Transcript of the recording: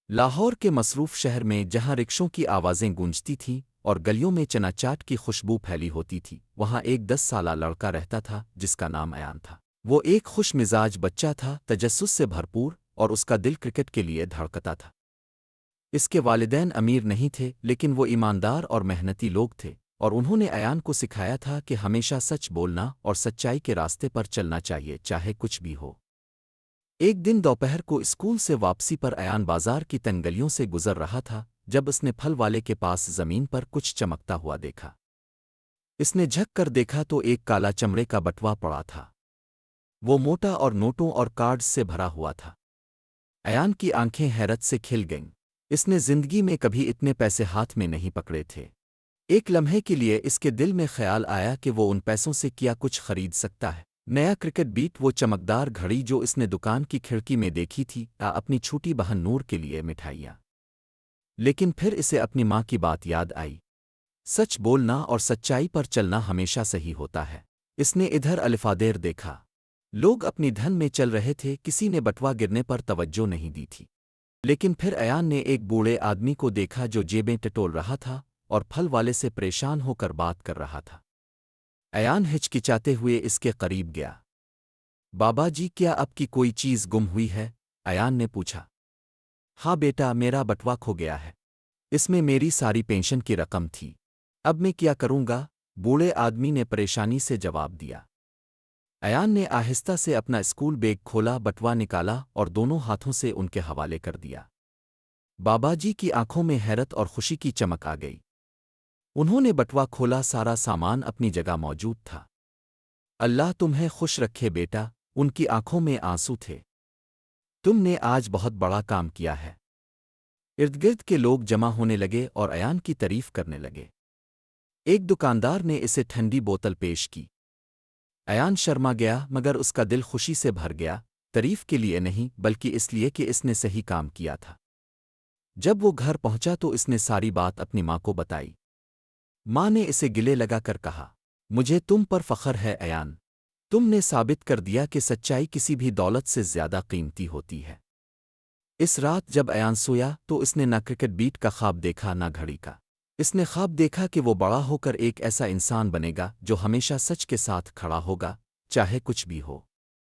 لاہور کے مصروف شہر میں جہاں رکشوں کی آوازیں گونجتی تھیں اور گلیوں میں چنا چاٹ کی خوشبو پھیلی ہوتی تھی، وہاں ایک 10 سالہ لڑکا رہتا تھا جس کا نام ایان تھا۔ وہ ایک خوش مزاج بچہ تھا، تجسس سے بھرپور، اور اس کا دل کرکٹ کے لیے دھڑکتا تھا۔ اس کے والدین امیر نہیں تھے، لیکن وہ ایماندار اور محنتی لوگ تھے، اور انہوں نے ایان کو سکھایا تھا کہ ہمیشہ سچ بولنا اور سچائی کے راستے پر چلنا چاہیے، چاہے کچھ بھی ہو۔ ایک دن دوپہر کو اسکول سے واپسی پر ایان بازار کی تنگلیوں سے گزر رہا تھا جب اس نے پھل والے کے پاس زمین پر کچھ چمکتا ہوا دیکھا۔ اس نے جھک کر دیکھا تو ایک کالا چمڑے کا بٹوا پڑا تھا۔ وہ موٹا اور نوٹوں اور کارڈز سے بھرا ہوا تھا۔ ایان کی آنکھیں حیرت سے کھل گئیں۔ اس نے زندگی میں کبھی اتنے پیسے ہاتھ میں نہیں پکڑے تھے۔ ایک لمحے کے لیے اس کے دل میں خیال آیا کہ وہ ان پیسوں سے کیا کچھ خرید سکتا ہے۔ نیا کرکٹ بیٹ، وہ چمکدار گھڑی جو اس نے دکان کی کھڑکی میں دیکھی تھی، یا اپنی چھوٹی بہن نور کے لیے مٹھائیاں۔ لیکن پھر اسے اپنی ماں کی بات یاد آئی، سچ بولنا اور سچائی پر چلنا ہمیشہ صحیح ہوتا ہے۔ اس نے ادھر الفادیر دیکھا، لوگ اپنی دھن میں چل رہے تھے، کسی نے بٹوا گرنے پر توجہ نہیں دی تھی۔ لیکن پھر ایان نے ایک بوڑھے آدمی کو دیکھا جو جیبیں ٹٹول رہا تھا اور پھل والے سے پریشان ہو کر بات کر رہا تھا۔ ایان ہچکچاتے ہوئے اس کے قریب گیا۔ بابا جی، کیا آپ کی کوئی چیز گم ہوئی ہے؟ ایان نے پوچھا۔ ہاں بیٹا، میرا بٹوا کھو گیا ہے۔ اس میں میری ساری پینشن کی رقم تھی۔ اب میں کیا کروں گا؟ بوڑھے آدمی نے پریشانی سے جواب دیا۔ ایان نے آہستہ سے اپنا اسکول بیگ کھولا، بٹوا نکالا اور دونوں ہاتھوں سے ان کے حوالے کر دیا۔ بابا جی کی آنکھوں میں حیرت اور خوشی کی چمک آ گئی۔ انہوں نے بٹوا کھولا، سارا سامان اپنی جگہ موجود تھا۔ اللہ تمہیں خوش رکھے بیٹا، ان کی آنکھوں میں آنسو تھے۔ تم نے آج بہت بڑا کام کیا ہے۔ ارد گرد کے لوگ جمع ہونے لگے اور ایان کی تعریف کرنے لگے۔ ایک دکاندار نے اسے ٹھنڈی بوتل پیش کی۔ ایان شرما گیا، مگر اس کا دل خوشی سے بھر گیا، تعریف کے لیے نہیں بلکہ اس لیے کہ اس نے صحیح کام کیا تھا۔ جب وہ گھر پہنچا تو اس نے ساری بات اپنی ماں کو بتائی۔ ماں نے اسے گلے لگا کر کہا، مجھے تم پر فخر ہے ایان، تم نے ثابت کر دیا کہ سچائی کسی بھی دولت سے زیادہ قیمتی ہوتی ہے۔ اس رات جب ایان سویا تو اس نے نہ کرکٹ بیٹ کا خواب دیکھا نہ گھڑی کا۔ اس نے خواب دیکھا کہ وہ بڑا ہو کر ایک ایسا انسان بنے گا جو ہمیشہ سچ کے ساتھ کھڑا ہوگا، چاہے کچھ بھی ہو۔